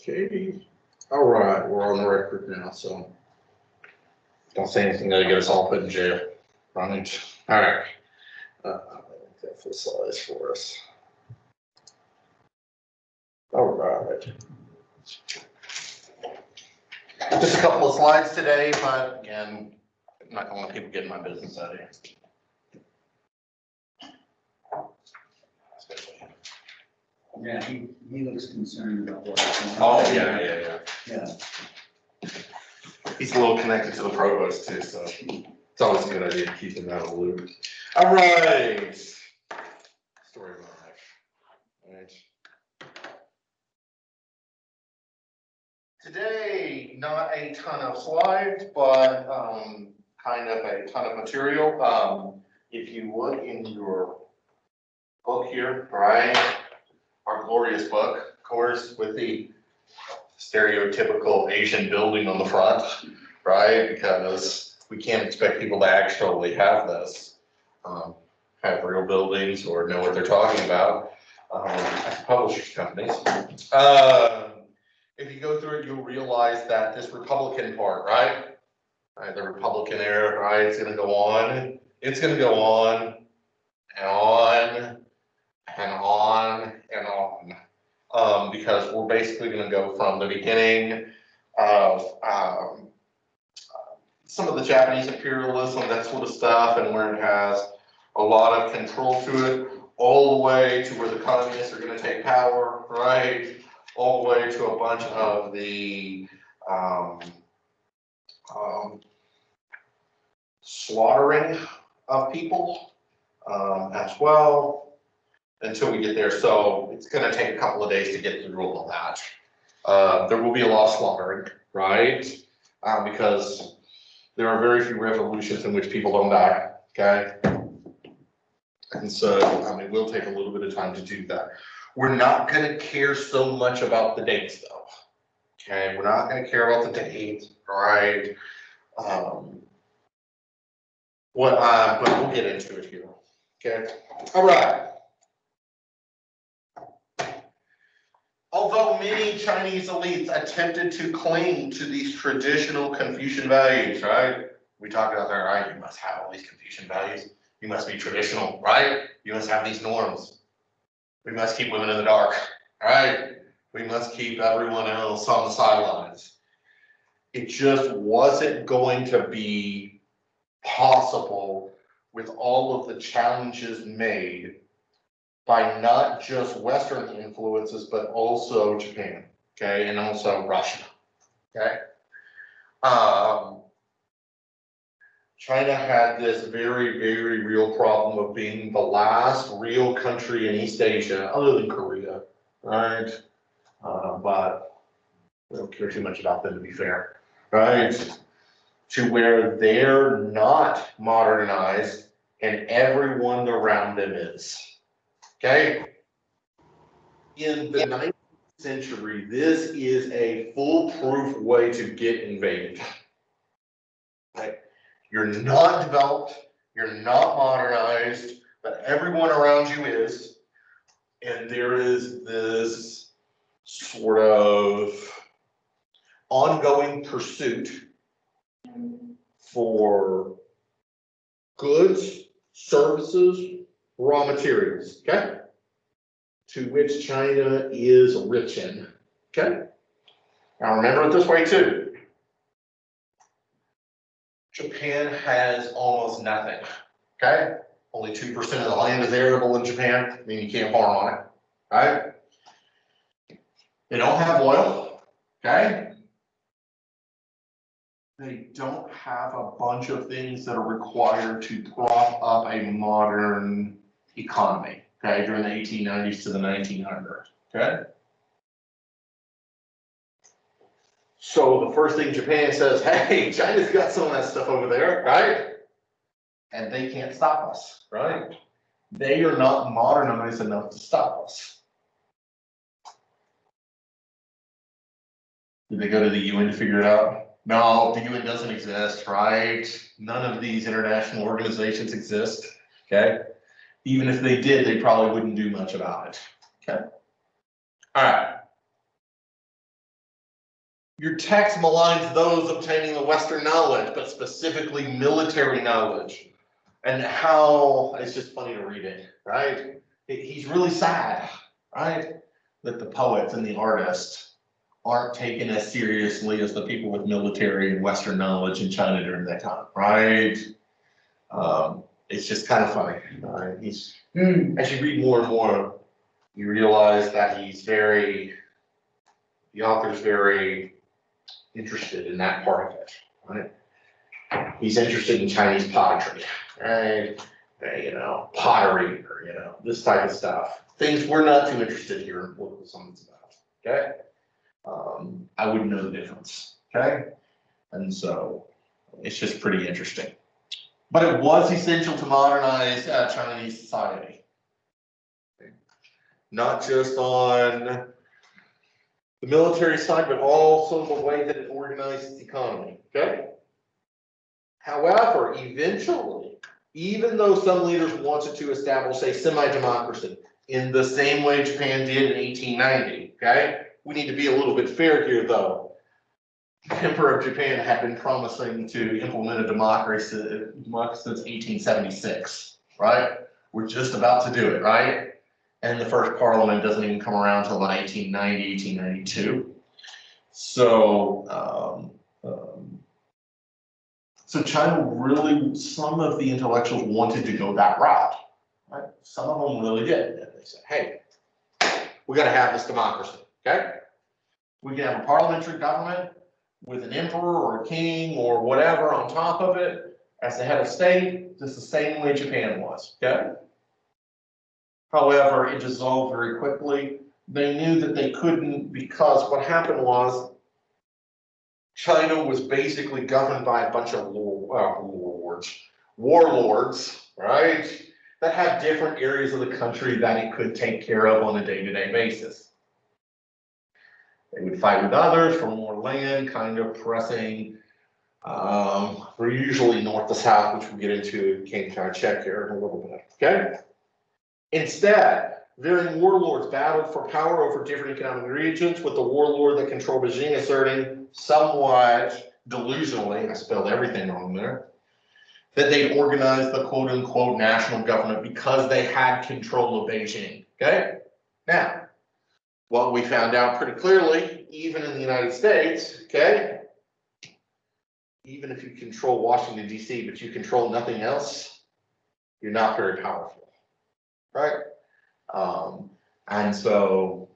Okay. All right, we're on the record now, so don't say anything that'll get us all put in jail. Right. All right. That full size for us. All right. Just a couple of slides today, but again, I'm not gonna let people get in my business out of here. Yeah, he looks concerned about what's going on. Oh, yeah. Yeah. He's a little connected to the provost too, so it's always a good idea to keep him out of the loop. All right. Story of my life. All right. Today, not a ton of slides, but kind of a ton of material. If you look in your book here, right, our glorious book, of course, with the stereotypical Asian building on the front, right? Because we can't expect people to actually have this, have real buildings or know what they're talking about, as publishers companies. If you go through it, you'll realize that this Republican part, right? The Republican era, right? It's going to go on. It's going to go on and on and on and on. Because we're basically going to go from the beginning of some of the Japanese imperialism, that sort of stuff, and where it has a lot of control to it, all the way to where the communists are going to take power, right? All the way to a bunch of the slaughtering of people as well, until we get there. So it's going to take a couple of days to get through all of that. There will be a lot of slaughtering, right? Because there are very few revolutions in which people don't die, okay? And so it will take a little bit of time to do that. We're not going to care so much about the dates, though. Okay, we're not going to care about the dates, right? But we'll get into it here. Okay. All right. Although many Chinese elites attempted to cling to these traditional Confucian values, right? We talked about that, right? You must have all these Confucian values. You must be traditional, right? You must have these norms. We must keep women in the dark, right? We must keep everyone else on the sidelines. It just wasn't going to be possible with all of the challenges made by not just Western influences, but also Japan, okay, and also Russia, okay? China had this very, very real problem of being the last real country in East Asia, other than Korea, right? But we don't care too much about them, to be fair, right? To where they're not modernized and everyone around them is, okay? In the 19th century, this is a foolproof way to get invaded. Right? You're not developed, you're not modernized, but everyone around you is, and there is this sort of ongoing pursuit for goods, services, raw materials, okay? To which China is rich in, okay? Now remember it this way too. Japan has almost nothing, okay? Only 2% of the land is arable in Japan, I mean you can't farm on it, right? They don't have oil, okay? They don't have a bunch of things that are required to prop up a modern economy, okay, during the 1890s to the 1900s, okay? So the first thing Japan says, hey, China's got some of that stuff over there, right? And they can't stop us, right? They are not modernized enough to stop us. Did they go to the UN to figure it out? No, the UN doesn't exist, right? None of these international organizations exist, okay? Even if they did, they probably wouldn't do much about it, okay? All right. Your text maligns those obtaining the Western knowledge, but specifically military knowledge. And how, it's just funny to read it, right? He's really sad, right? That the poets and the artists aren't taken as seriously as the people with military and Western knowledge in China during that time, right? It's just kind of funny. He's, as you read more and more, you realize that the author's very interested in that part of it, right? He's interested in Chinese pottery, right? Pottery, or, this type of stuff. Things we're not too interested here in political science about, okay? I wouldn't know the difference, okay? And so it's just pretty interesting. But it was essential to modernize Chinese society. Okay? Not just on the military side, but also the way that it organized its economy, okay? However, eventually, even though some leaders wanted to establish a semi-democracy in the same way Japan did in 1890, okay? We need to be a little bit fair here, though. The Emperor of Japan had been promising to implement a democracy since 1876, right? We're just about to do it, right? And the first parliament doesn't even come around until about 1890, 1892. So China really, some of the intellectuals wanted to go that route, right? Some of them really did. And they said, hey, we got to have this democracy, okay? We can have a parliamentary government with an emperor or a king or whatever on top of it as the head of state, just the same way Japan was, okay? However, it dissolved very quickly. They knew that they couldn't, because what happened was China was basically governed by a bunch of warlords, right? That had different areas of the country that it could take care of on a day-to-day basis. They would fight with others for more land, kind of pressing, we're usually north to south, which we'll get into in Czech here in a little bit, okay? Instead, varying warlords battled for power over different economic regions, with the warlord that controlled Beijing asserting somewhat delusionally, I spelled everything wrong there, that they'd organized the quote-unquote national government because they had control of Beijing, okay? Now, what we found out pretty clearly, even in the United States, okay, even if you control Washington, D.C., but you control nothing else, you're not very powerful, right? And so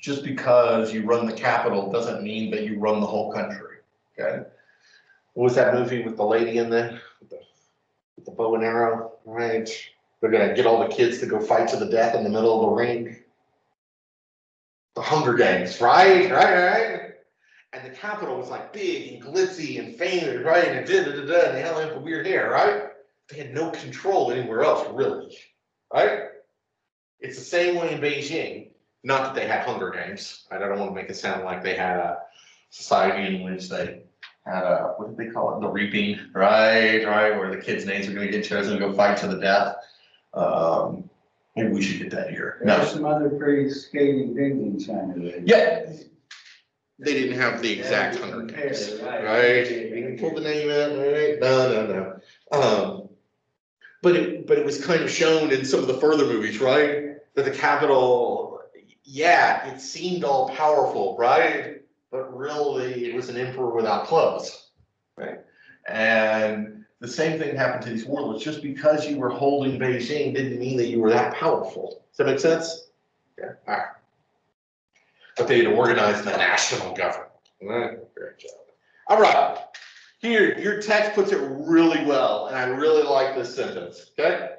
just because you run the capital doesn't mean that you run the whole country, okay? What was that movie with the lady in there, with the bow and arrow, right? They're gonna get all the kids to go fight to the death in the middle of the ring. The Hunger Games, right? And the capital was like big and glitzy and famous, right? And and they had the weird hair, right? They had no control anywhere else, really, right? It's the same way in Beijing. Not that they had Hunger Games. I don't want to make it sound like they had a society in which they had a, what did they call it? The reaping, right? Where the kids' names are going to get chosen to go fight to the death. Maybe we should get that here. There are some other pretty scathing things in China. Yeah. They didn't have the exact Hunger Games, right? You can pull the name in, right? No. But it was kind of shown in some of the further movies, right? That the capital, yeah, it seemed all powerful, right? But really, it was an emperor without clothes, right? And the same thing happened to these warlords. Just because you were holding Beijing didn't mean that you were that powerful. Does that make sense? Yeah, all right. But they had organized the national government. Great job. All right. Here, your text puts it really well, and I really like this sentence, okay?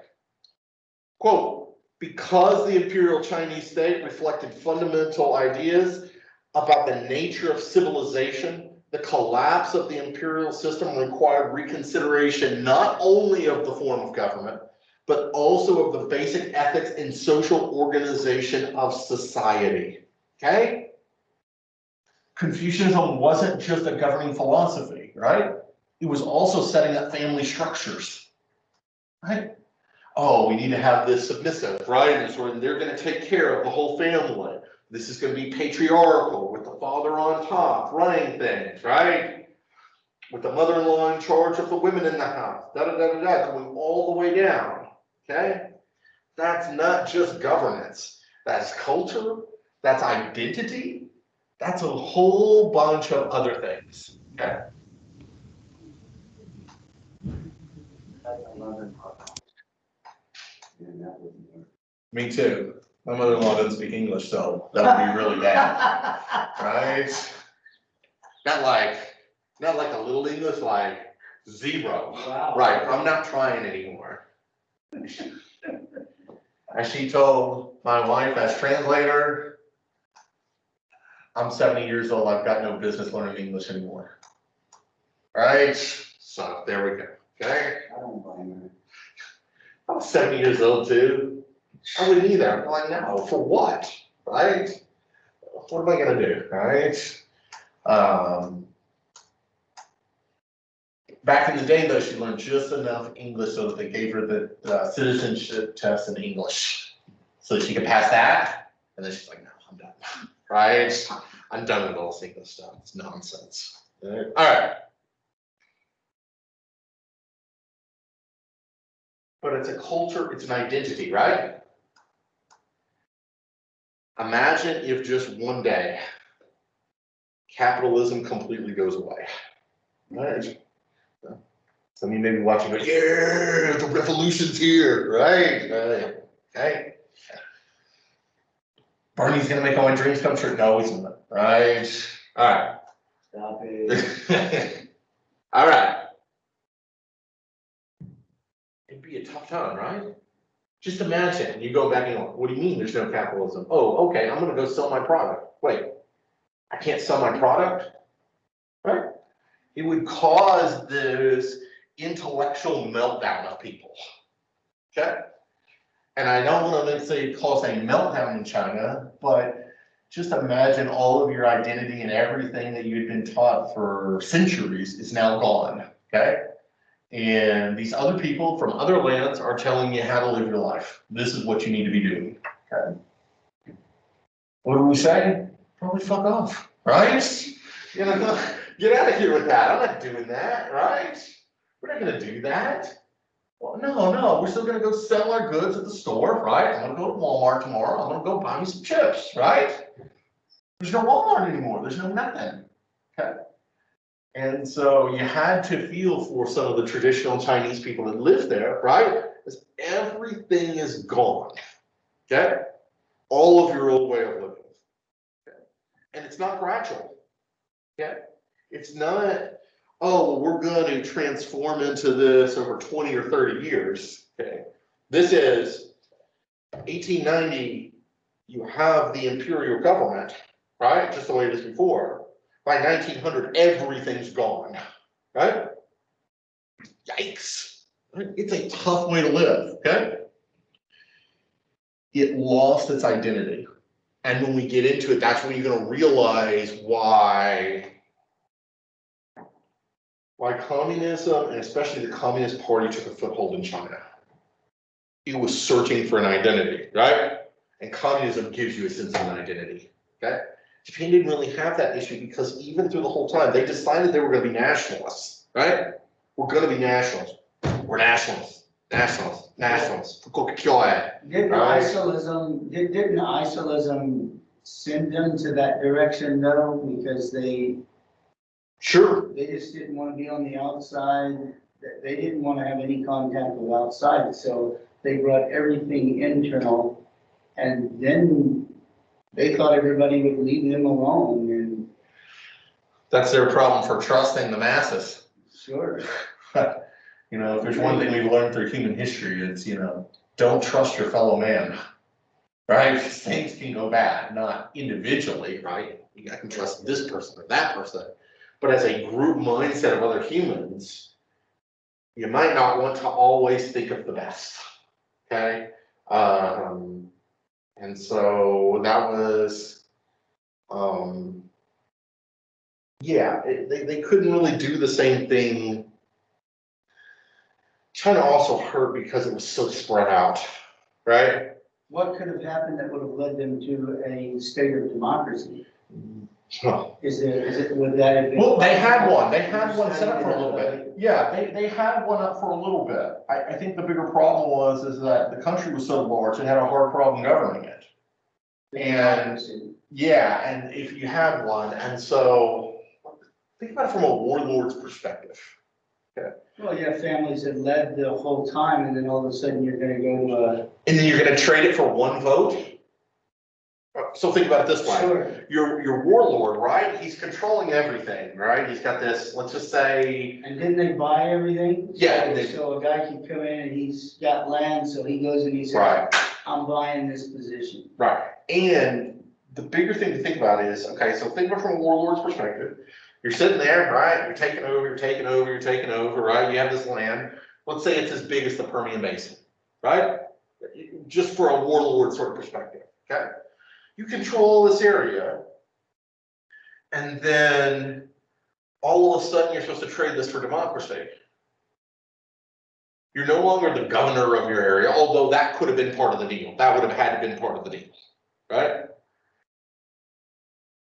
Quote, because the imperial Chinese state reflected fundamental ideas about the nature of civilization, the collapse of the imperial system required reconsideration not only of the form of government, but also of the basic ethics and social organization of society, okay? Confucianism wasn't just a governing philosophy, right? It was also setting up family structures, right? Oh, we need to have this submissive, right? And so they're going to take care of the whole family. This is gonna be patriarchal, with the father on top, running things, right? With the mother-in-law in charge of the women in the house, da-da-da-da-da, going all the way down, okay? That's not just governance, that's culture, that's identity, that's a whole bunch of other things, okay? Me too. My mother-in-law doesn't speak English, so that would be really bad, right? Not like a little English, like zero. Wow. Right, I'm not trying anymore. As she told my wife as translator, I'm 70 years old, I've got no business learning English anymore. Right, so there we go, okay? I don't blame her. I was 70 years old too. I wouldn't either. I'm like, no, for what? Right? What am I gonna do? Right? Back in the day though, she learned just enough English so that they gave her the citizenship test in English. So that she could pass that. And then she's like, no, I'm done. Right? I'm done with all this English stuff. It's nonsense. All right. But it's a culture, it's an identity, right? Imagine if just one day capitalism completely goes away. Right? Some of you may be watching, go, yeah, the revolution's here, right? Okay. Bernie's gonna make all my dreams come true. No, he's not. Right? All right. Stop it. All right. It'd be a tough time, right? Just imagine, you go back and go, what do you mean there's no capitalism? Oh, okay, I'm gonna go sell my product. Wait, I can't sell my product? Right? It would cause this intellectual meltdown of people. Okay? And I don't want to say cause a meltdown in China, but just imagine all of your identity and everything that you'd been taught for centuries is now gone. Okay? And these other people from other lands are telling you how to live your life. This is what you need to be doing. Okay. What do we say? Probably fuck off, right? You know, get out of here with that. I'm not doing that, right? We're not gonna do that. Well, no, we're still gonna go sell our goods at the store, right? I'm gonna go to Walmart tomorrow. I'm gonna go buy me some chips, right? There's no Walmart anymore. There's no nothing. Okay. And so you had to feel for some of the traditional Chinese people that live there, right? Because everything is gone, okay? All of your old way of living. Okay? And it's not gradual, okay? It's not, oh, well, we're going to transform into this over 20 or 30 years, okay? This is 1890, you have the imperial government, right? Just the way it is before. By 1900, everything's gone, right? Yikes. It's a tough way to live, okay? It lost its identity. And when we get into it, that's when you're going to realize why communism, and especially the Communist Party, took a foothold in China. It was searching for an identity, right? And communism gives you a sense of an identity, okay? Japan didn't really have that issue because even through the whole time, they decided they were going to be nationalists, right? We're going to be nationalists. We're nationalists. Nationalists. Didn't isolism send them to that direction though? Because they Sure. just didn't want to be on the outside. They didn't want to have any contact with outside. So they brought everything internal, and then they thought everybody would leave them alone. And that's their problem for trusting the masses. sure. You know, if there's one thing we've learned through human history, it's, you know, don't trust your fellow man, right? Things can go bad, not individually, right? I can trust this person or that person, but as a group mindset of other humans, you might not want to always think of the best, okay? And so that was, yeah, they couldn't really do the same thing. China also hurt because it was so spread out, right? what could have happened that would have led them to a state of democracy? Huh. Would that have been? Well, they had one set up for a little bit. Yeah, they had one up for a little bit. I think the bigger problem is that the country was so large, it had a hard problem governing it. And, yeah, and if you had one, and so, think about it from a warlord's perspective. Okay. Well, you have families that led the whole time, and then all of a sudden you're gonna go to a. And then you're gonna trade it for one vote? So think about it this way. Sure. Your warlord, right? He's controlling everything, right? He's got this, let's just say. And didn't they buy everything? Yeah. So a guy can come in and he's got land, so he goes and he says, Right. I'm buying this position. Right. And the bigger thing to think about is, okay, so think about it from a warlord's perspective. You're sitting there, right? You're taking over, right? You have this land. Let's say it's as big as the Permian Basin, right? Just for a warlord sort of perspective, okay? You control this area, and then all of a sudden you're supposed to trade this for democracy. You're no longer the governor of your area, although that could have been part of the deal. That would have had to been part of the deal, right?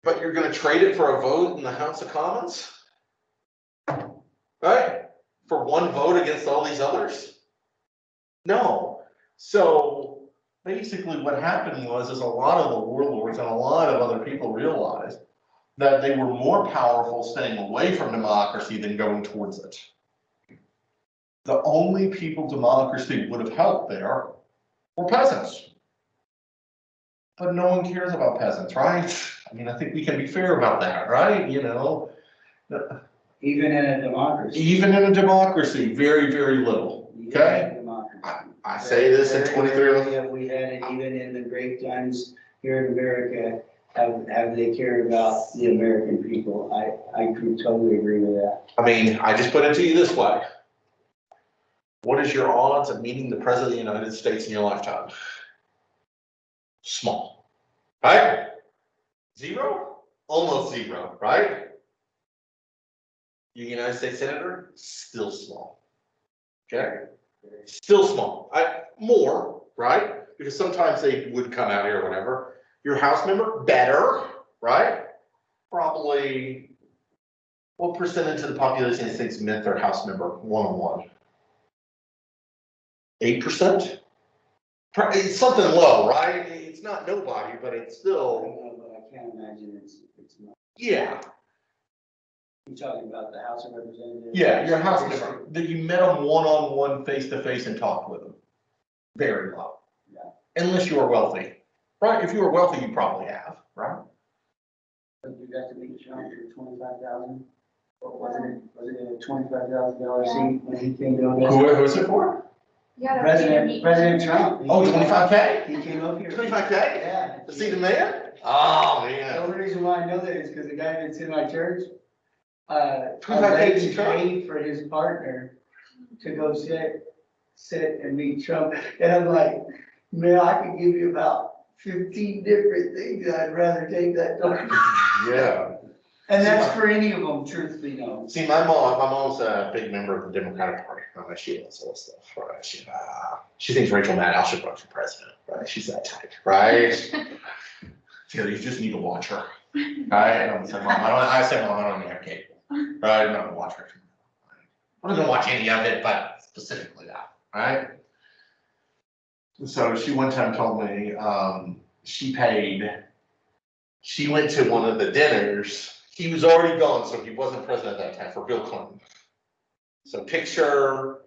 But you're going to trade it for a vote in the House of Commons, right? For one vote against all these others? No. So basically what happened is a lot of the warlords and a lot of other people realized that they were more powerful staying away from democracy than going towards it. The only people democracy would have helped there were peasants. But no one cares about peasants, right? I mean, I think we can be fair about that, right? You know. Even in a democracy. Even in a democracy, very, very little, okay? I say this in 23. We had it even in the great times here in America, have they cared about the American people? I could totally agree with that. I mean, I just put it to you this way. What is your odds of meeting the President of the United States in your lifetime? Small, right? Zero? Almost zero, right? You United States Senator? Still small, okay? Still small, more, right? Because sometimes they would come out here or whatever. Your House member, better, right? Probably, what percentage of the population of the States met their House member one-on-one? 8%? It's something low, right? It's not nobody, but it's I still, don't know, but I can't imagine it's not. yeah. You're talking about the House of Representatives? Yeah, your House member, that you met them one-on-one, face-to-face and talked with them. Very low. Yeah. Unless you are wealthy, right? If you are wealthy, you probably have, right? But you got to meet Trump for 25,000? What was it a $25,000 seat when he came to Who was it for? Yeah, President Trump. Oh, 25K? He came up here. 25K? Yeah. To see the mayor? Oh, The man. only reason why I know that is because the guy that's in my church, 25K to see Trump? paid for his partner to go sit and meet Trump. And I'm like, man, I could give you about 15 different things. I'd rather take that. Yeah. And that's for any of them, truth be known. See, my mom's a big member of the Democratic Party. She loves all this stuff, right? She thinks Rachel Maddow should run for president, right? She's that type, right? You just need to watch her, right? And I said, Mom, I don't even have cable, right? I'm not gonna watch her. I'm not gonna watch any of it, but specifically that, right? So she one time told me, she went to one of the dinners. He was already gone, so he wasn't president at that time, for Bill Clinton. So picture,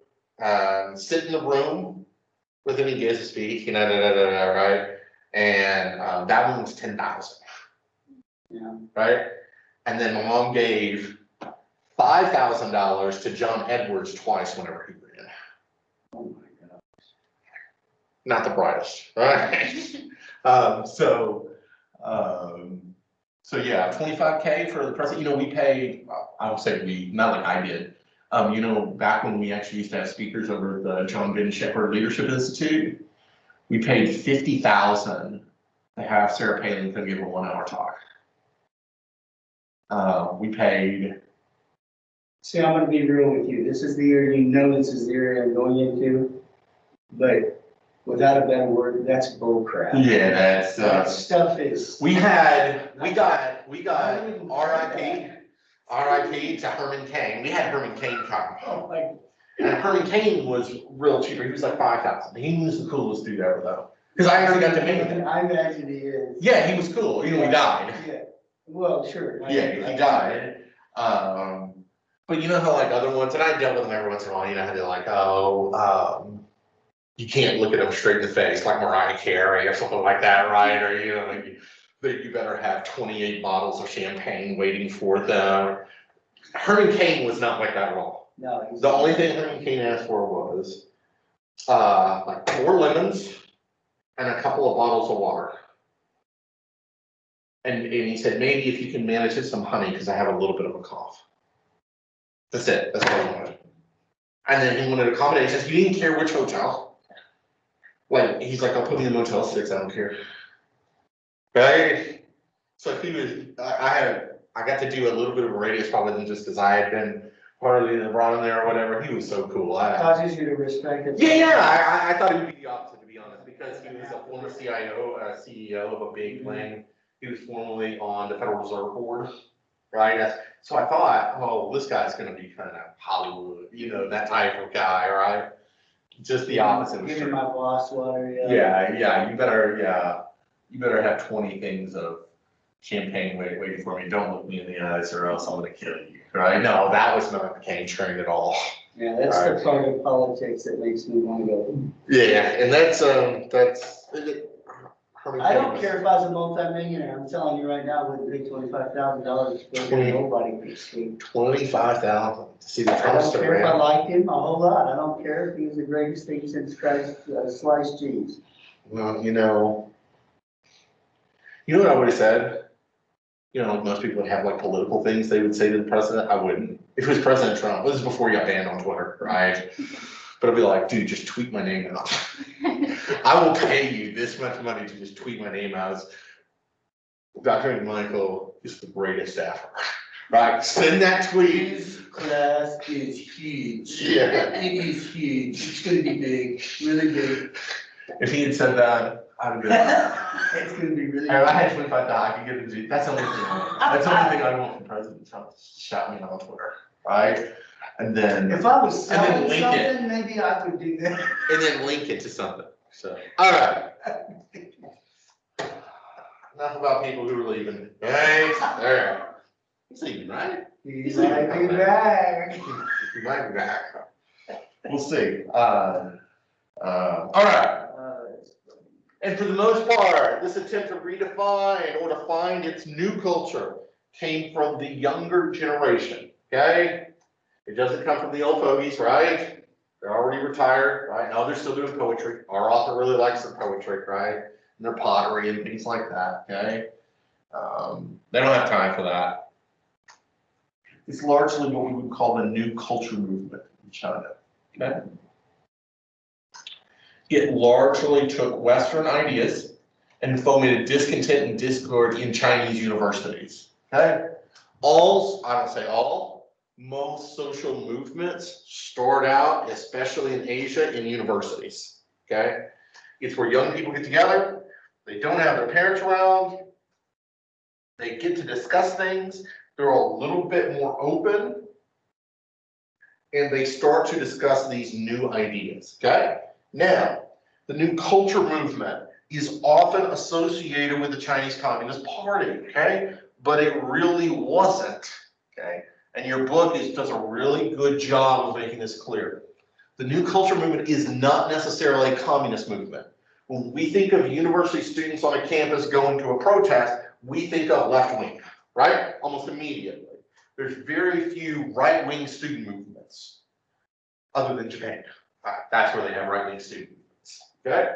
sit in the room with him, he gives a speech, right? And that one was 10,000. Yeah. Right? And then my mom gave $5,000 to John Edwards twice whenever he ran. Oh my God. Not the brightest, right? So yeah, 25K for the president. You know, we pay, I would say we, not like I did. You know, back when we actually used to have speakers over at the John Ben Shepherd Leadership Institute, we paid $50,000 to have Sarah Palin come give a 1-hour talk. We paid. See, I'm gonna be real with you. This is the year, you know, this is the year I'm going into. But without a better word, that's bull crap. Yeah, that's, That stuff is. we got RIP to Herman Cain. We had Herman Cain come. Oh my. And Herman Cain was real cheaper. He was like 5,000. He was the coolest dude ever though. Because I actually got to meet him. I imagine he is. Yeah, he was cool. You know, he died. Yeah, well, sure. Yeah, he died. But you know how like other ones, and I dealt with them every once in a while, you know how they're like, you can't look at them straight in the face, like Mariah Carey or something like that, right? Or, you know, like you better have 28 bottles of champagne waiting for them. Herman Cain was not like that at all. No. The only thing Herman Cain asked for was, like 4 lemons and a couple of bottles of water. And he said, maybe if you can manage it, some honey, because I have a little bit of a cough. That's it. That's what he wanted. And then he wanted accommodations. He didn't care which hotel. Like, he's like, I'll put me in Motel 6. I don't care. Right? So he was, I got to do a little bit of a radius probably than just because I had been part of the brought him there or whatever. He was so cool. Causes you to respect it. Yeah. I thought it would be the opposite, to be honest, because he was a former CEO of a big plane. He was formerly on the Federal Reserve Board, right? So I thought, oh, this guy's going to be kind of Hollywood, you know, that type of guy, right? Just the opposite. Give me my boss water, Yeah. You better have 20 things of champagne waiting for me. Don't look me in the eyes, or else I'm going to kill you, right? No, that was not the Cain train at all. Yeah, that's right. The part of politics that makes me want to go. Yeah, and that's. I don't care if I was a multi-millionaire. I'm telling you right now, with big $25,000 to go, nobody can sleep. 25,000 to see the I Trump don't care if I liked him a whole lot. I don't care if he was the greatest thing since sliced cheese. Well, you know what I would have said? You know, like most people would have like political things they would say to the president. I wouldn't. If it was President Trump, this is before he got banned on Twitter, right? But I'd be like, dude, just tweet my name out. I will pay you this much money to just tweet my name out. Dr. Michael is the greatest ever. Right? Send that tweet. His class is huge. Yeah. It is huge. It's gonna be big, really big. If he had said that, I'd have been like, It's gonna be really if I had 25,000, I could give it to you. That's the only thing. That's the only thing I want from President Trump. Shout me out on Twitter. Right? And then. If I was selling link it. something, maybe I would do that. And then link it to something. So, all right. Enough about people who are leaving. Right? All right. He's leaving, right? He's like, be back. He might be back. We'll see. All right. And for the most part, this attempt to redefine or to find its new culture came from the younger generation. Okay? It doesn't come from the old fogies, right? They're already retired, right? Now they're still doing poetry. Our author really likes their poetry, right? And their pottery and things like that, okay? They don't have time for that. It's largely what we would call the new culture movement in China, okay? It largely took Western ideas and fomented discontent and discord in Chinese universities, okay? I don't say all, most social movements start out, especially in Asia, in universities, okay? It's where young people get together, they don't have their parents around, they get to discuss things, they're a little bit more open, and they start to discuss these new ideas, okay? Now, the new culture movement is often associated with the Chinese Communist Party, okay? But it really wasn't, okay? And your book does a really good job of making this clear. The new culture movement is not necessarily a communist movement. When we think of university students on a campus going to a protest, we think of left wing, right? Almost immediately. There's very few right-wing student movements, other than Japan. That's where they have right-wing student movements, okay?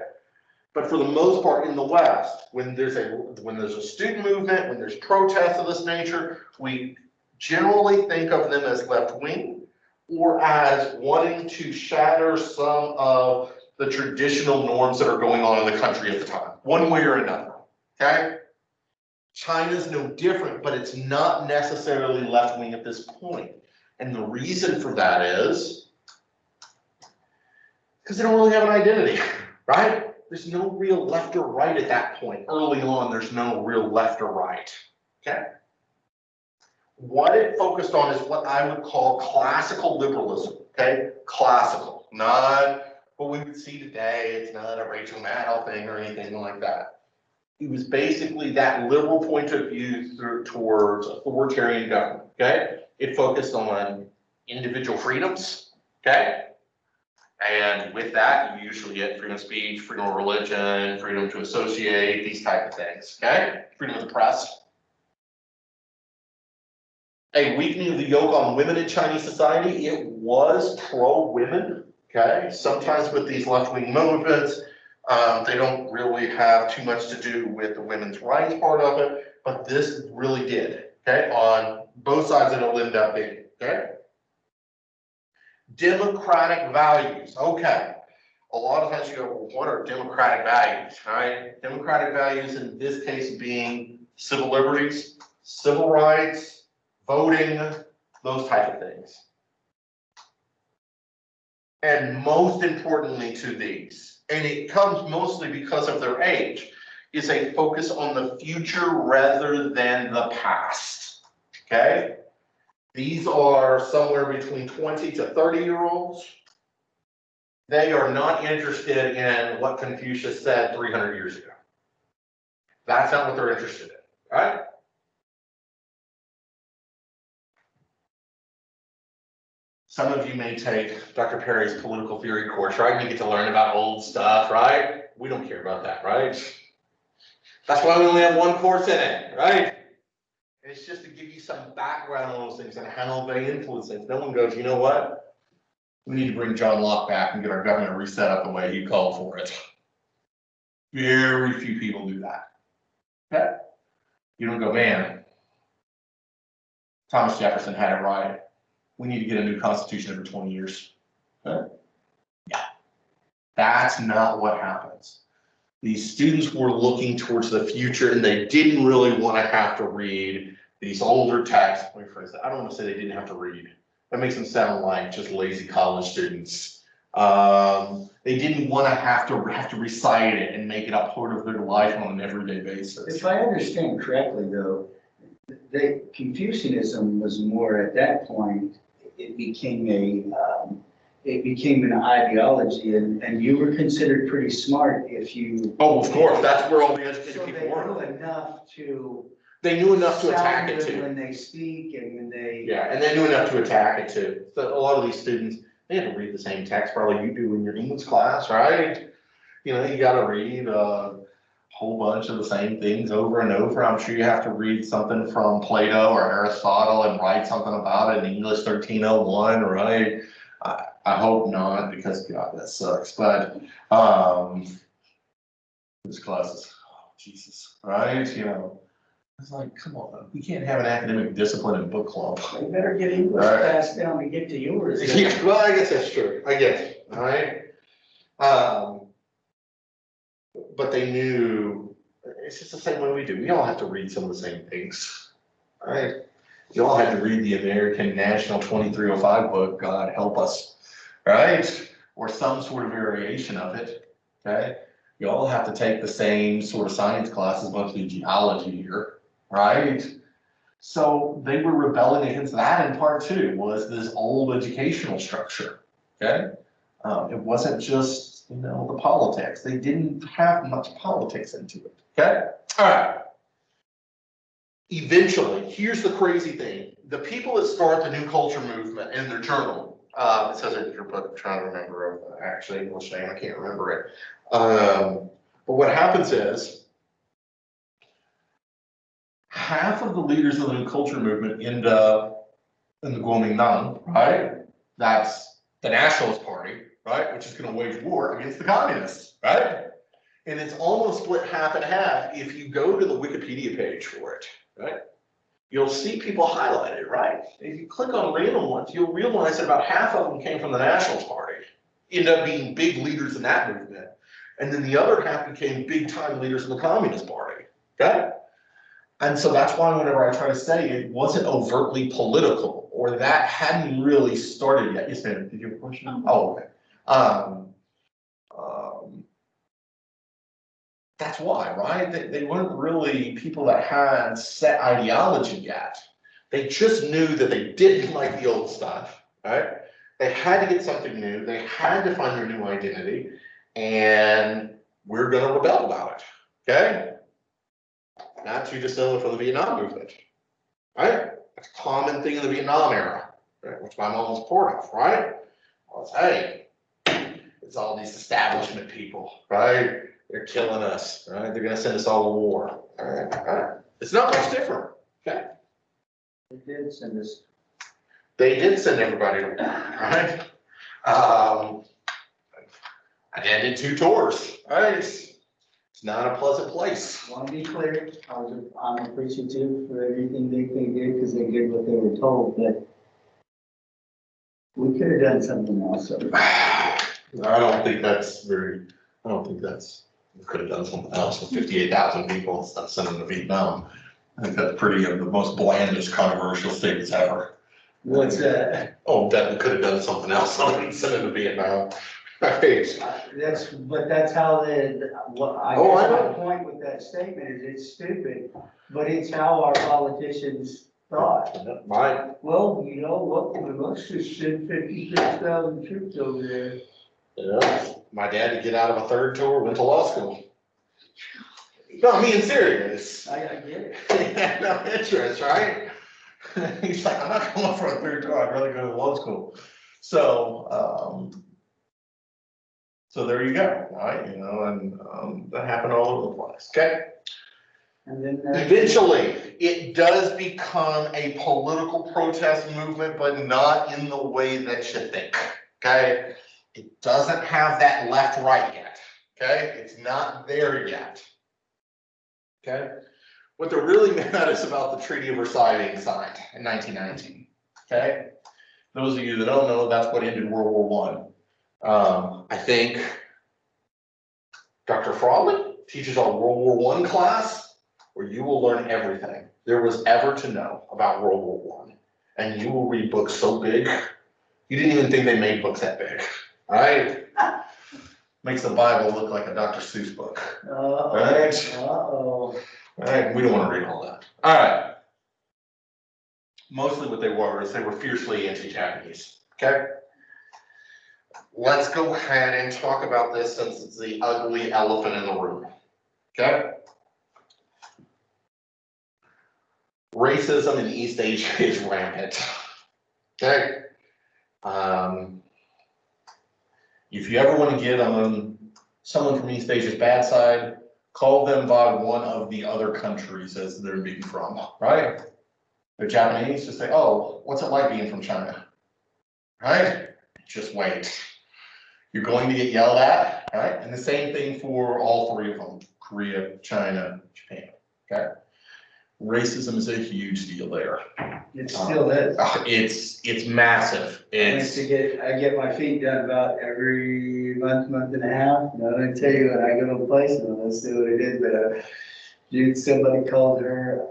But for the most part in the West, when there's a student movement, when there's protests of this nature, we generally think of them as left-wing or as wanting to shatter some of the traditional norms that are going on in the country at the time, one way or another, okay? China's no different, but it's not necessarily left-wing at this point. And the reason for that is because they don't really have an identity, right? There's no real left or right at that point. Early on, there's no real left or right, okay? What it focused on is what I would call classical liberalism, okay? Classical, not what we would see today. It's not a Rachel Maddow thing or anything like that. It was basically that liberal point of view towards authoritarian government, okay? It focused on individual freedoms, okay? And with that, you usually get freedom of speech, freedom of religion, freedom to associate, these type of things, okay? Freedom of the press. A weakening of the yoke on women in Chinese society, it was pro-women, okay? Sometimes with these left-wing movements, they don't really have too much to do with the women's rights part of it, but this really did, okay? On both sides it'll end up being, okay? Democratic values, okay. A lot of times you go, well, what are democratic values, right? Democratic values in this case being civil liberties, civil rights, voting, those type of things. And most importantly to these, and it comes mostly because of their age, is a focus on the future rather than the past, okay? These are somewhere between 20 to 30-year-olds. They are not interested in what Confucius said 300 years ago. That's not what they're interested in, right? Some of you may take Dr. Perry's political theory course, right? You get to learn about old stuff, right? We don't care about that, right? That's why we only have one course in it, right? It's just to give you some background on those things and how they influence things. No one goes, you know what? We need to bring John Locke back and get our government reset up the way he called for it. Very few people do that. Okay? You don't go, man, Thomas Jefferson had it right. We need to get a new constitution every 20 years. Okay? Yeah. That's not what happens. These students were looking towards the future and they didn't really want to have to read these older texts. Let me phrase that. I don't want to say they didn't have to read. That makes them sound like just lazy college students. They didn't want to have to recite it and make it a part of their life on an everyday basis. If I understand correctly, though, the Confucianism was more at that point. It became an ideology, and you were considered pretty smart if you. Oh, of course, that's where all the educated people were. So they knew enough to. They knew enough to attack it too. When they speak and when they. Yeah, and they knew enough to attack it too. So a lot of these students, they had to read the same text probably you do in your English class, right? You know, you gotta read a whole bunch of the same things over and over. I'm sure you have to read something from Plato or Aristotle and write something about it in English 1301, right? I hope not, because God, that sucks. But this class is, oh, Jesus, right? You know, it's like, come on, we can't have an academic discipline in book club. You better get English passed down to get to yours. Yeah, well, I guess that's true. I guess, all right. But they knew it's just the same way we do. We all have to read some of the same things, right? You all had to read the American National 2305 book, God help us, right? Or some sort of variation of it, okay? You all have to take the same sort of science classes, mostly geology here, right? So they were rebelling against that in part too, was this old educational structure, okay? It wasn't just, you know, the politics. They didn't have much politics into it, okay? All right. Eventually, here's the crazy thing. The people that start the New Culture movement in their journal, it says it in your book, I'm trying to remember actually English name, I can't remember it. But what happens is, half of the leaders of the New Culture movement end up in the Kuomintang, right? That's the Nationalist Party, right? Which is going to wage war against the communists, right? And it's almost split half and half. If you go to the Wikipedia page for it, right? You'll see people highlighted, right? If you click on random ones, you'll realize that about half of them came from the Nationalist Party, end up being big leaders in that movement. And then the other half became big time leaders in the Communist Party, okay? And so that's why whenever I try to say it wasn't overtly political, or that hadn't really started yet. Yes, ma'am, did you have a question? Oh, okay. that's why, right? They weren't really people that had set ideology yet. They just knew that they didn't like the old stuff, right? They had to get something new. They had to find their new identity, and we're going to rebel about it. Okay? Not too dissimilar from the Vietnam movement, right? That's a common thing in the Vietnam era, right? Which my mom was part of, right? Well, hey, it's all these establishment people, right? They're killing us, right? They're going to send us all to war, all right? All right. It's not much different, okay? They did send us. They did send everybody to war, right? I did 2 tours, right? It's not a pleasant place. I want to be clear, I'm appreciative for everything they did because they did what they were told, but we could have done something else. I don't think that's, we could have done something else with 58,000 people instead of sending them to Vietnam. I think that's pretty of the most blandest controversial statements ever. What's that? Oh, that we could have done something else other than send them to Vietnam. Right. That's how I Oh, I guess know. my point with that statement is it's stupid, but it's how our politicians thought. My, Well, you know what, let's just send 56,000 troops over there. yeah, my dad to get out of a 3rd tour went to law school. No, I'm being serious. I get it. He had no interest, right? He's like, I'm not going for a 3rd tour, I'd rather go to law school. So, so there you go, right? You know, and that happened all over the place, okay? And then. Eventually, it does become a political protest movement, but not in the way that you think, okay? It doesn't have that left-right yet, okay? It's not there yet, okay? What they're really mad is about the Treaty of Versailles being signed in 1919, okay? Those of you that don't know, that's what ended World War I. I think Dr. Frawley teaches our World War I class, where you will learn everything there was ever to know about World War I. And you will read books so big, you didn't even think they made books that big, all right? Makes the Bible look like a Dr. Seuss book, right? All right, we don't want to read all that. All right. Mostly what they were is they were fiercely anti-Japanese, okay? Let's go ahead and talk about this since it's the ugly elephant in the room, okay? Racism in East Asia is rampant, okay? If you ever want to get on someone from East Asia's bad side, call them by one of the other countries as they're being from, right? They're Japanese, just say, oh, what's it like being from China, right? Just wait. You're going to get yelled at, right? And the same thing for all 3 of them, Korea, China, Japan, okay? Racism is a huge deal there. It still is. It's massive. I get my feet done about every month and a half. And I'm gonna tell you, when I go to a place, and let's see what it is, but dude, somebody called her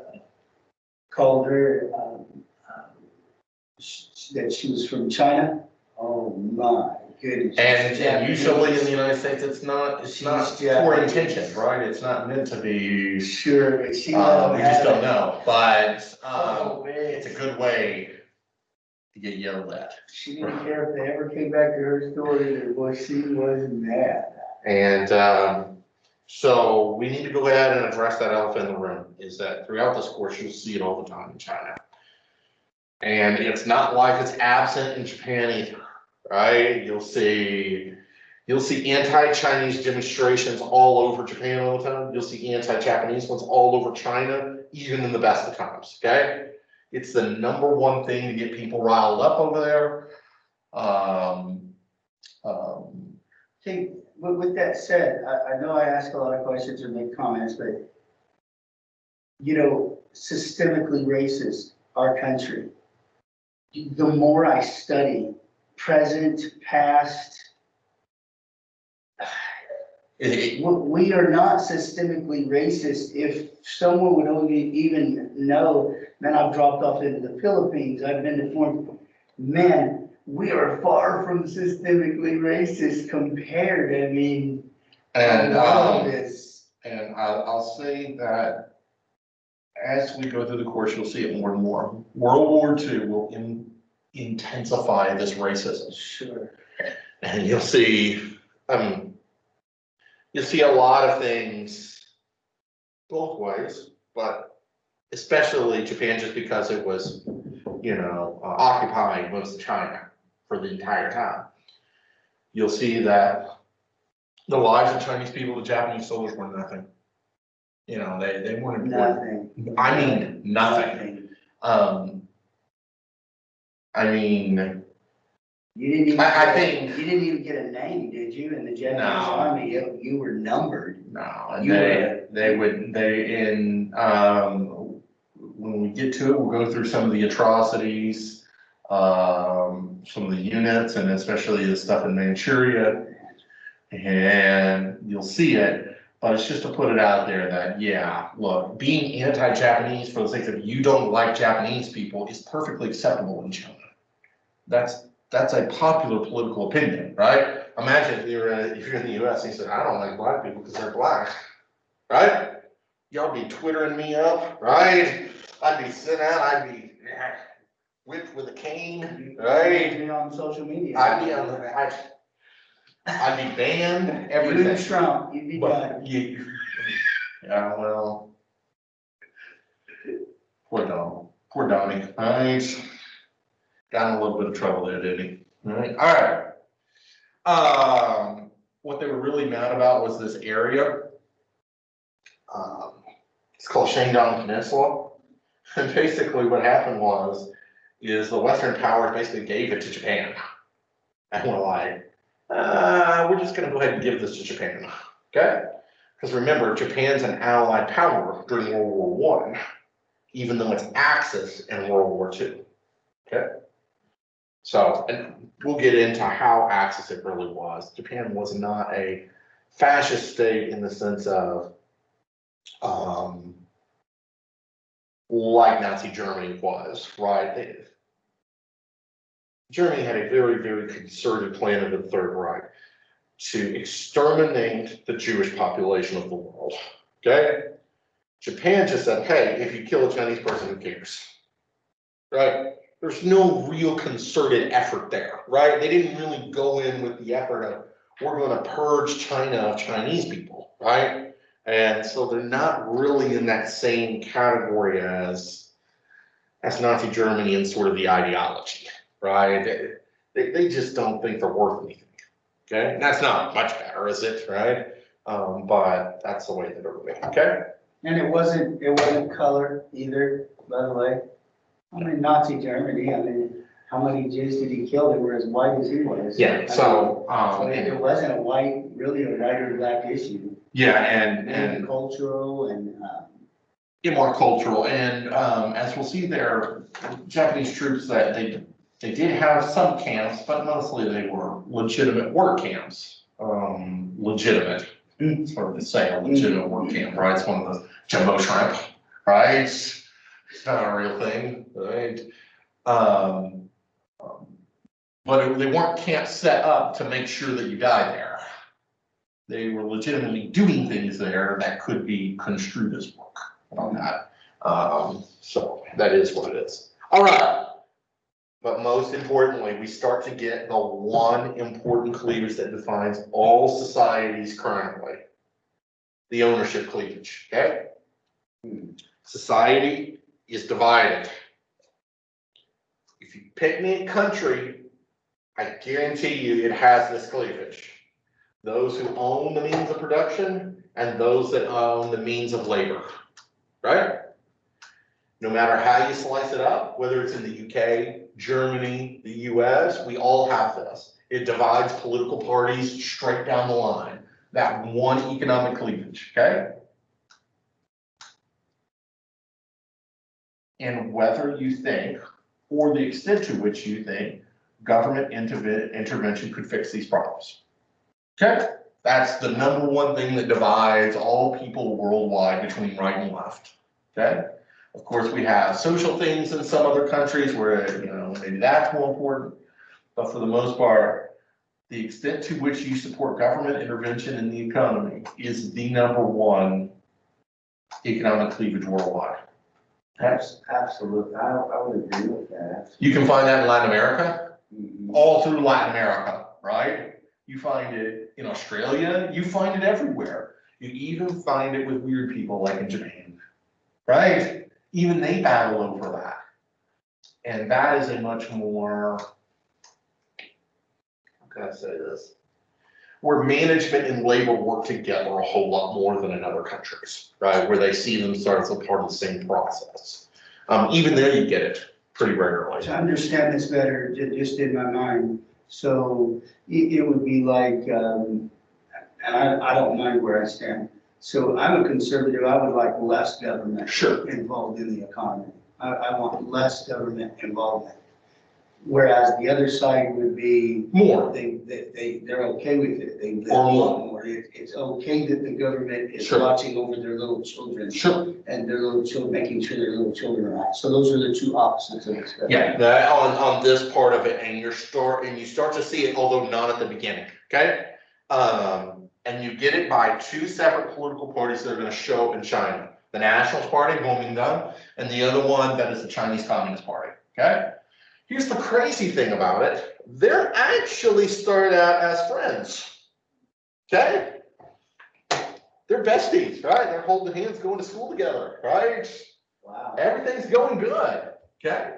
that she was from China. Oh my goodness. And usually in the United States, it's not for intention, right? It's not meant to be. Sure, but she. We just don't know, but man. it's a good way to get yelled at. She didn't care if they ever came back to her story or what, she was mad. And so we need to go ahead and address that elephant in the room, is that throughout this course, you'll see it all the time in China. And it's not like it's absent in Japan either, right? You'll see anti-Chinese demonstrations all over Japan all the time. You'll see anti-Japanese ones all over China, even in the best of times, okay? It's the #1 thing to get people riled up over there. See, with that said, I know I ask a lot of questions or make comments, but systemically racist, our country. The more I study, present, past, we are not systemically racist. If someone would only even know, man, I've dropped off into the Philippines, I've been to foreign, man, we are far from systemically racist compared, I mean, and And I'll say that as we go through the course, you'll see it more and more. World War II will intensify this racism. Sure. And you'll see a lot of things both ways, but especially Japan, just because it was, occupying most of China for the entire time. You'll see that the lives of Chinese people, the Japanese soldiers were nothing. They weren't important. Nothing. I mean, nothing. I mean, You didn't even, I think. you didn't even get a name, did you, in the Japanese No. army? You were numbered. No, and You when we get to it, we'll go through some of the atrocities, some of the units, and especially the stuff in Manchuria. And you'll see it, but it's just to put it out there that, yeah, look, being anti-Japanese for the sake of you don't like Japanese people is perfectly acceptable in China. That's a popular political opinion, right? Imagine if you're in the US and you said, I don't like black people because they're black, right? Y'all be twittering me up, right? I'd be sent out, I'd be whipped with a cane, right? You'd be on social media. I'd be banned, everything. You and Trump, you'd be done. Yeah, well, poor Donnie, right? Got in a little bit of trouble there, didn't he? All right. What they were really mad about was this area. It's called Shandong Peninsula. And basically what happened is the Western powers basically gave it to Japan. And we're like, we're just gonna go ahead and give this to Japan, okay? Because remember, Japan's an allied power during World War I, even though it's Axis in World War II, okay? So, and we'll get into how Axis it really was. Japan was not a fascist state in the sense of, like Nazi Germany was, right? Germany had a very, very concerted plan of the Third Reich to exterminate the Jewish population of the world, okay? Japan just said, hey, if you kill a Chinese person, who cares, right? There's no real concerted effort there, right? They didn't really go in with the effort of, we're going to purge China of Chinese people, right? And so they're not really in that same category as Nazi Germany and sort of the ideology, right? They just don't think they're worth anything, okay? And that's not much better, is it, right? But that's the way that they're moving, okay? And it wasn't color either, by the way. I mean, Nazi Germany, how many Jews did he kill that were as white as he was? Yeah, so it wasn't really a white or black issue. Yeah, and cultural and more cultural, and as we'll see there, Japanese troops that they did have some camps, but mostly they were legitimate work camps. Legitimate, it's hard to say a legitimate work camp, right? It's one of those jumbo shrimp, right? It's not a real thing, right? But they weren't camps set up to make sure that you died there. They were legitimately doing things there that could be construed as work on that. So that is what it is. All right. But most importantly, we start to get the one important cleavage that defines all societies currently. The ownership cleavage, okay? Society is divided. If you pick me a country, I guarantee you it has this cleavage. Those who own the means of production and those that own the means of labor, right? No matter how you slice it up, whether it's in the UK, Germany, the US, we all have this. It divides political parties straight down the line. That one economic cleavage, okay? And whether you think, or the extent to which you think, government intervention could fix these problems. Okay, that's the number one thing that divides all people worldwide between right and left. Okay, of course we have social things in some other countries where maybe that's more important, but for the most part, the extent to which you support government intervention in the economy is the #1 economic cleavage worldwide. Absolutely, I would agree with that. You can find that in Latin America, Mhm. all through Latin America, right? You find it in Australia, you find it everywhere. You even find it with weird people like in Japan, right? Even they battle over that. And that is a much more, how can I say this? Where management and labor work together a whole lot more than in other countries, right? Where they see themselves as a part of the same process. Even there you get it pretty regularly. To understand this better, just in my mind, so it would be like, and I don't mind where I stand. So I'm a conservative, I would like less government Sure. involved in the economy. I want less government involvement. Whereas the other side would be, More. they're okay with it, they Or want more. It's okay that the government is Sure. watching over their little children. Sure. And their little children, making sure their little children are out. So those are the two opposites of this. Yeah, that on this part of it, and you start to see it, although not at the beginning, okay? And you get it by two separate political parties that are gonna show in China. The Nationalist Party, Kuomintang, and the other one that is the Chinese Communist Party, okay? Here's the crazy thing about it. They're actually started out as friends, okay? They're besties, right? They're holding hands, going to school together, right? Wow. Everything's going good, okay?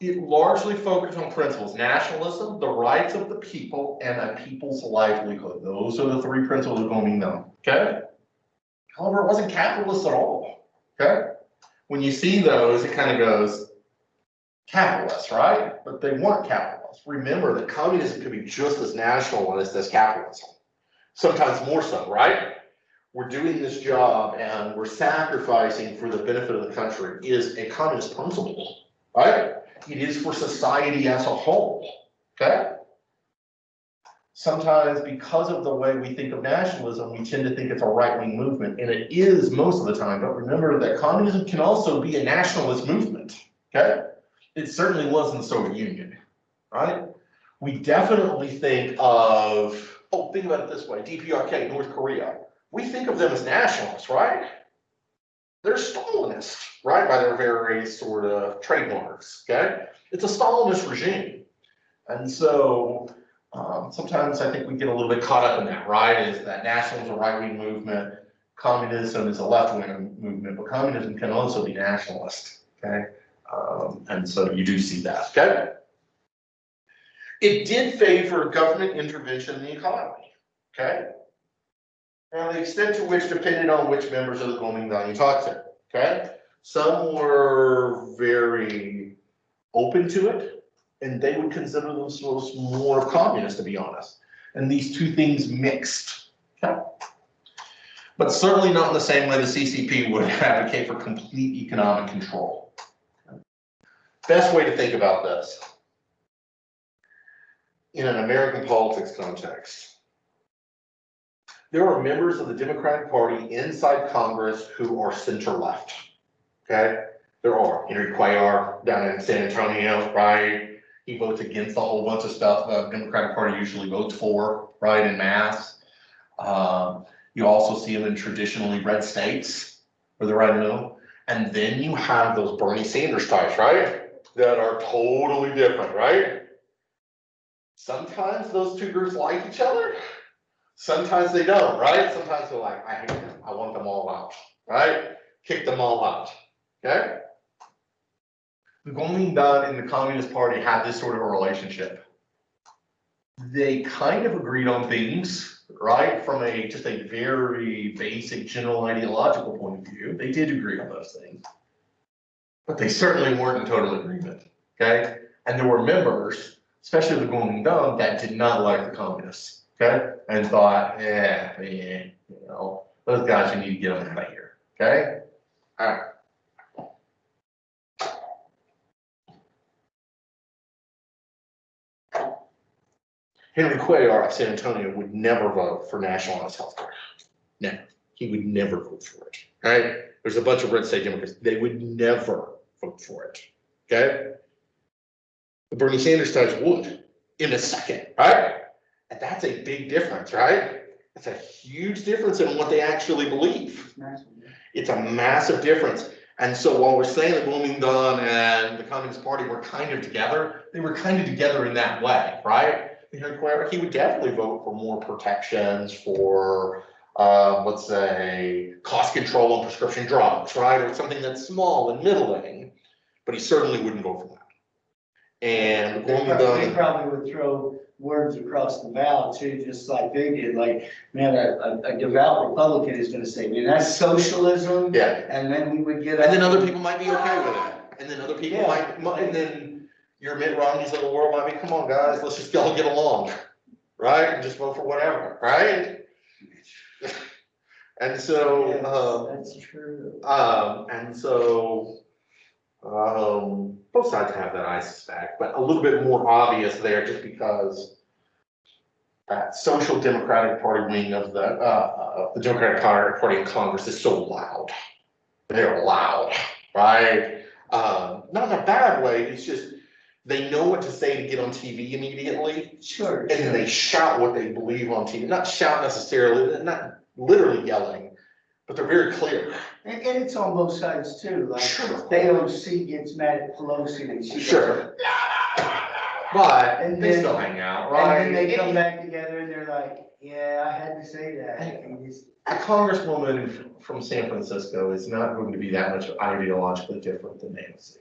It largely focused on principles: nationalism, the rights of the people, and a people's livelihood. Those are the three principles of Kuomintang, okay? However, it wasn't capitalist at all, okay? When you see those, it kind of goes, capitalist, right? But they weren't capitalists. Remember that communism could be just as nationalist as capitalism. Sometimes more so, right? We're doing this job and we're sacrificing for the benefit of the country is a communist principle, right? It is for society as a whole, okay? Sometimes because of the way we think of nationalism, we tend to think it's a right-wing movement, and it is most of the time, but remember that communism can also be a nationalist movement, okay? It certainly was in the Soviet Union, right? We definitely think of, oh, think about it this way, DPRK, North Korea. We think of them as nationalists, right? They're Stalinist, right, by their very sort of trademarks, okay? It's a Stalinist regime. And so sometimes I think we get a little bit caught up in that, right? Is that nationalism is a right-wing movement, communism is a left-wing movement, but communism can also be nationalist, okay? And so you do see that, okay? It did favor government intervention in the economy, okay? Now, the extent to which depended on which members of the Kuomintang you talk to, okay? Some were very open to it, and they would consider themselves more communist, to be honest. And these two things mixed, okay? But certainly not in the same way the CCP would advocate for complete economic control. Best way to think about this, in an American politics context, there are members of the Democratic Party inside Congress who are center-left, okay? There are. Henry Cuellar down in San Antonio, right? He votes against a whole bunch of stuff the Democratic Party usually votes for, right, in mass. You also see them in traditionally red states, where they're right in the middle. And then you have those Bernie Sanders types, right? That are totally different, right? Sometimes those two groups like each other. Sometimes they don't, right? Sometimes they're like, I hate them. I want them all out, right? Kick them all out, okay? The Kuomintang and the Communist Party had this sort of a relationship. They kind of agreed on things, right? From just a very basic general ideological point of view, they did agree on those things. But they certainly weren't in total agreement, okay? And there were members, especially the Kuomintang, that did not like the communists, okay? And thought, you know, those guys, you need to get them out of here, okay? All right. Henry Cuellar of San Antonio would never vote for nationalized health care. Never. He would never vote for it. Right? There's a bunch of red state Democrats. They would never vote for it. Okay? The Bernie Sanders types would in a second, right? And that's a big difference, right? It's a huge difference in what they actually believe. It's a massive difference. And so while we're saying that Kuomintang and the Communist Party were kind of together, they were kind of together in that way, right? He would definitely vote for more protections for, let's say, cost control on prescription drugs, right? Or something that's small and middling, but he certainly wouldn't vote for that. And They probably would throw words across the bow too, just like they did. Like, man, a devout Republican is gonna say, man, that's socialism. Yeah. And then we would get. And then other people might be okay with it. And then other people Yeah. might, and then your Mitt Romneys of the world might be, come on, guys, let's just all get along, right? And just vote for whatever, right? And so, Yes, that's true. and so, both sides have that, I suspect, but a little bit more obvious there just because that social democratic party wing of the Democratic Party in Congress is so loud. They're loud, right? Not in a bad way, it's just, they know what to say to get on TV immediately. Sure. And then they shout what they believe on TV, not shout necessarily, not literally yelling, but they're very clear. And it's on both sides too, like, Sure. the AOC gets mad at Pelosi and she. Sure. But And they then- still hang out, right? And then they come back together and they're like, yeah, I had to say that. And just, A congresswoman from San Francisco is not going to be that much ideologically different than AOC.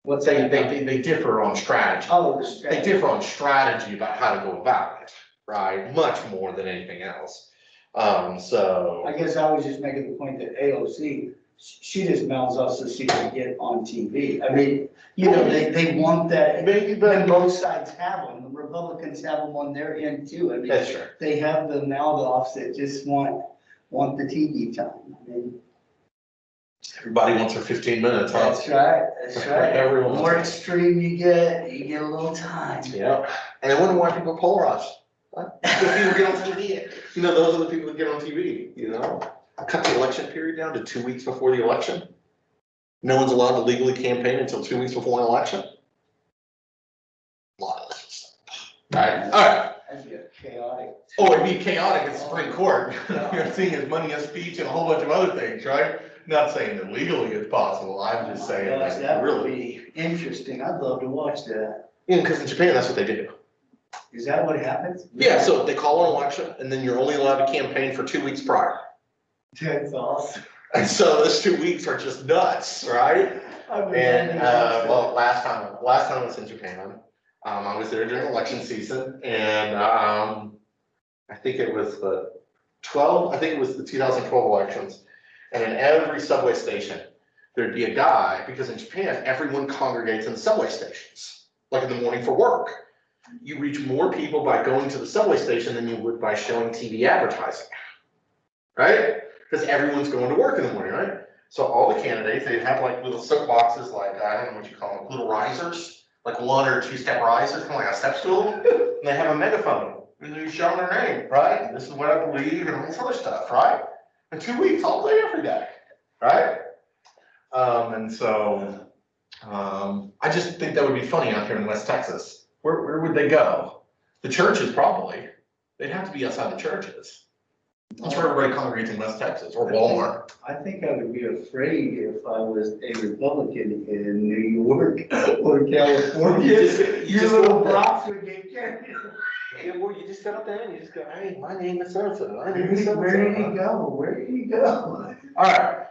what's They that? they differ on strategy. Oh, They differ on strategy about how to go about it, right? Much more than anything else. So. I guess I was just making the point that AOC, she just mouths off so she can get on TV. I mean, you know, they want that, Maybe, and but both sides have them. The Republicans have them on their end too. I mean, that's true. they have the mouth offs that just want the TV time. I mean, Everybody wants their 15 minutes, huh? that's right, that's right. Everyone The wants more it. extreme you get a little time. Yeah, and I wonder why people are polarized. Right? Because people get on TV. You know, those are the people that get on TV, you know? Cut the election period down to 2 weeks before the election. No one's allowed to legally campaign until 2 weeks before an election. A lot of this stuff. All right. That'd be a chaotic. Oh, it'd be chaotic at the Supreme Court. You're seeing as money as speech and a whole bunch of other things, right? Not saying that legally it's possible, I'm just saying Gosh, that that would really. be interesting. I'd love to watch that. Yeah, because in Japan, that's what they do. Is that what happens? Yeah, so they call an election and then you're only allowed to campaign for 2 weeks prior. That's awesome. And so those 2 weeks are just nuts, right? And, well, last time I was in Japan, I was there during election season and, I think it was the 2012 elections. And in every subway station, there'd be a guy, because in Japan, everyone congregates in the subway stations, like in the morning for work. You reach more people by going to the subway station than you would by showing TV advertising, right? Because everyone's going to work in the morning, right? So all the candidates, they have like little soapboxes, like, I don't know what you call them, little risers, like 1 or 2 step risers, kind of like a step stool. And they have a megaphone, and you show their name, right? And this is what I believe, and all this other stuff, right? In 2 weeks, all day, every day, right? And so, I just think that would be funny out here in West Texas. Where would they go? The churches, probably. They'd have to be outside the churches. That's where everybody congregates in West Texas, or Walmart. I think I would be afraid if I was a Republican in New York or California. You Your little box would get carried. Yeah, well, you just sit up there and you just go, hey, my name is so-and-so, my name is so-and-so. Where did he go? Where did he go? All right.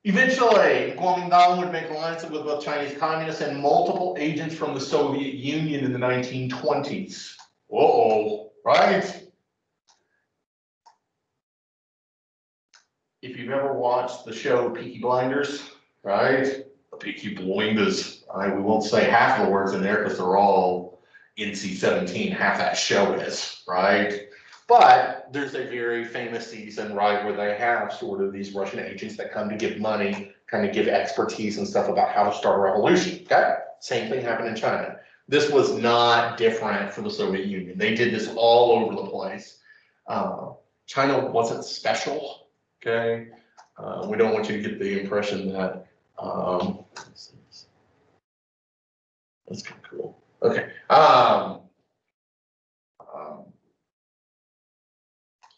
Eventually, Kuomintang would make alliances with both Chinese communists and multiple agents from the Soviet Union in the 1920s. Uh-oh, right? If you've ever watched the show Peaky Blinders, right? Peaky Blinders, we won't say half of the words in there because they're all NC-17, half that show is, right? But there's a very famous season, right, where they have sort of these Russian agents that come to give money, kind of give expertise and stuff about how to start a revolution, okay? Same thing happened in China. This was not different for the Soviet Union. They did this all over the place. China wasn't special, okay? We don't want you to get the impression that, That's kind of cool. Okay.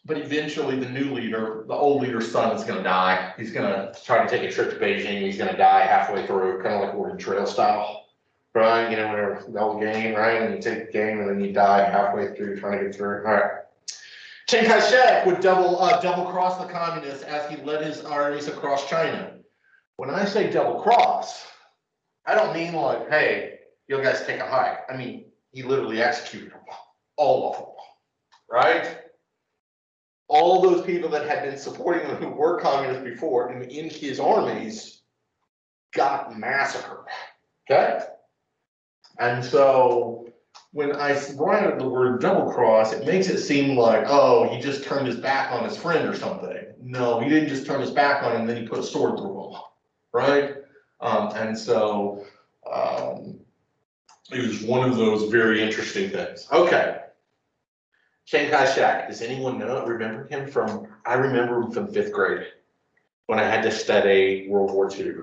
But eventually the new leader, the old leader's son is gonna die. He's gonna try to take a trip to Beijing. He's gonna die halfway through, kind of like Oregon Trail style. Right, you know, whenever the old game, right? And you take the game and then you die halfway through trying to get through. All right. Chiang Kai-shek would double cross the communists as he led his armies across China. When I say double cross, I don't mean like, hey, you guys take a hike. I mean, he literally executed them, all of them, right? All those people that had been supporting him who were communists before and in his armies got massacred, okay? And so when I write the word double cross, it makes it seem like, oh, he just turned his back on his friend or something. No, he didn't just turn his back on him and then he put a sword through him, right? And so it was one of those very interesting things. Okay. Chiang Kai-shek, does anyone remember him from, I remember him from 5th grade when I had to study World War II,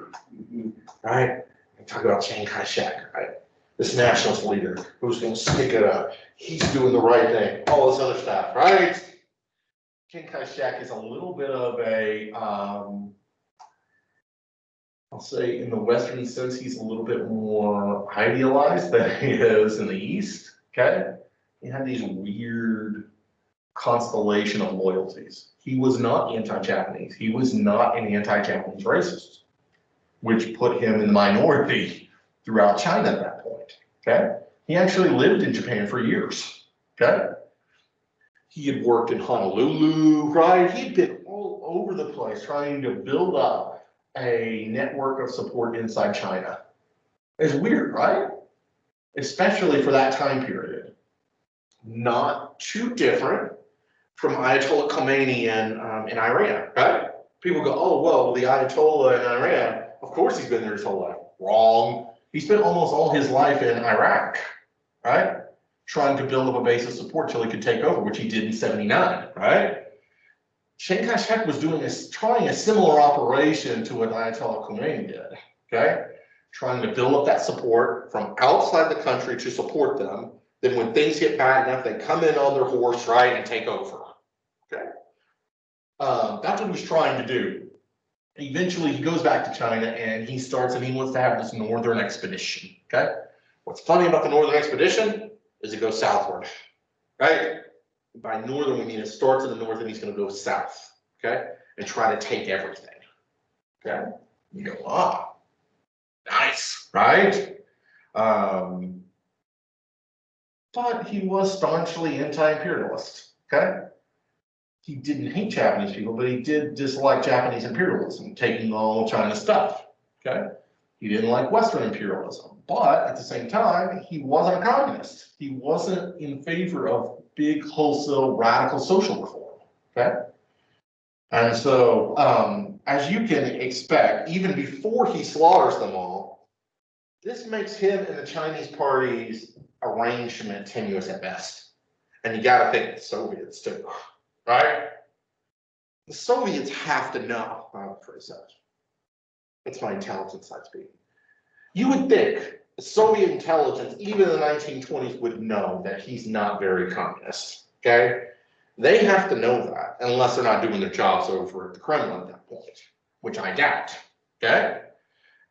right? I talk about Chiang Kai-shek, right? This nationalist leader who's going to stick it up. He's doing the right thing, all this other stuff, right? Chiang Kai-shek is a little bit of a, I'll say in the Western sense, he's a little bit more idealized than he is in the East, okay? He had these weird constellation of loyalties. He was not anti-Japanese. He was not an anti-Japanese racist, which put him in the minority throughout China at that point, okay? He actually lived in Japan for years, okay? He had worked in Honolulu, right? He'd been all over the place trying to build up a network of support inside China. It's weird, right? Especially for that time period. Not too different from Ayatollah Khomeini in Iran, right? People go, oh, well, the Ayatollah in Iran, of course he's been there his whole life. Wrong. He spent almost all his life in Iraq, right? Trying to build up a base of support till he could take over, which he did in '79, right? Chiang Kai-shek was trying a similar operation to what Ayatollah Khomeini did, okay? Trying to build up that support from outside the country to support them. Then when things get bad enough, they come in on their horse, right, and take over, okay? That's what he was trying to do. Eventually, he goes back to China and he wants to have this northern expedition, okay? What's funny about the northern expedition is it goes southward, right? By northern, we mean it starts in the north and he's going to go south, okay? And try to take everything, okay? You go, ah, nice, right? But he was staunchly anti-imperialist, okay? He didn't hate Japanese people, but he did dislike Japanese imperialism, taking all China's stuff, okay? He didn't like Western imperialism, but at the same time, he wasn't a communist. He wasn't in favor of big, wholesale, radical social reform, okay? And so, as you can expect, even before he slaughters them all, this makes him and the Chinese party's arrangement tenuous at best. And you gotta think the Soviets too, right? The Soviets have to know, that's my intelligence side speaking. You would think the Soviet intelligence, even in the 1920s, would know that he's not very communist, okay? They have to know that, unless they're not doing their jobs over at the Kremlin at that point, which I doubt, okay?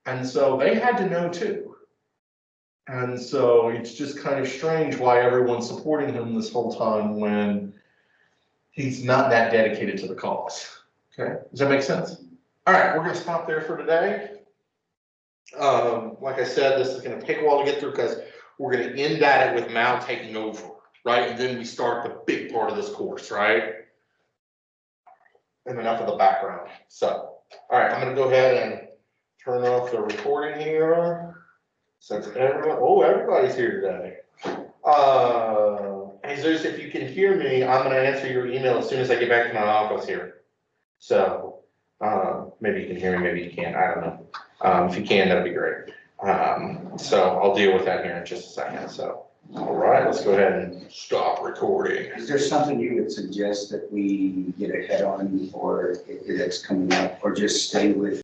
And so they had to know too. And so it's just kind of strange why everyone's supporting him this whole time when he's not that dedicated to the cause, okay? Does that make sense? All right, we're gonna stop there for today. Like I said, this is going to take a while to get through because we're going to end at it with Mao taking over, right? And then we start the big part of this course, right? And enough of the background. So, all right, I'm going to go ahead and turn off the recording here. Since everybody's here today. Jesus, if you can hear me, I'm going to answer your email as soon as I get back to my office here. So, maybe you can hear me, maybe you can't, I don't know. If you can, that'd be great. So I'll deal with that here in just a second. So, all right, let's go ahead and stop recording. Is there something you would suggest that we get ahead on or that's coming up, or just stay with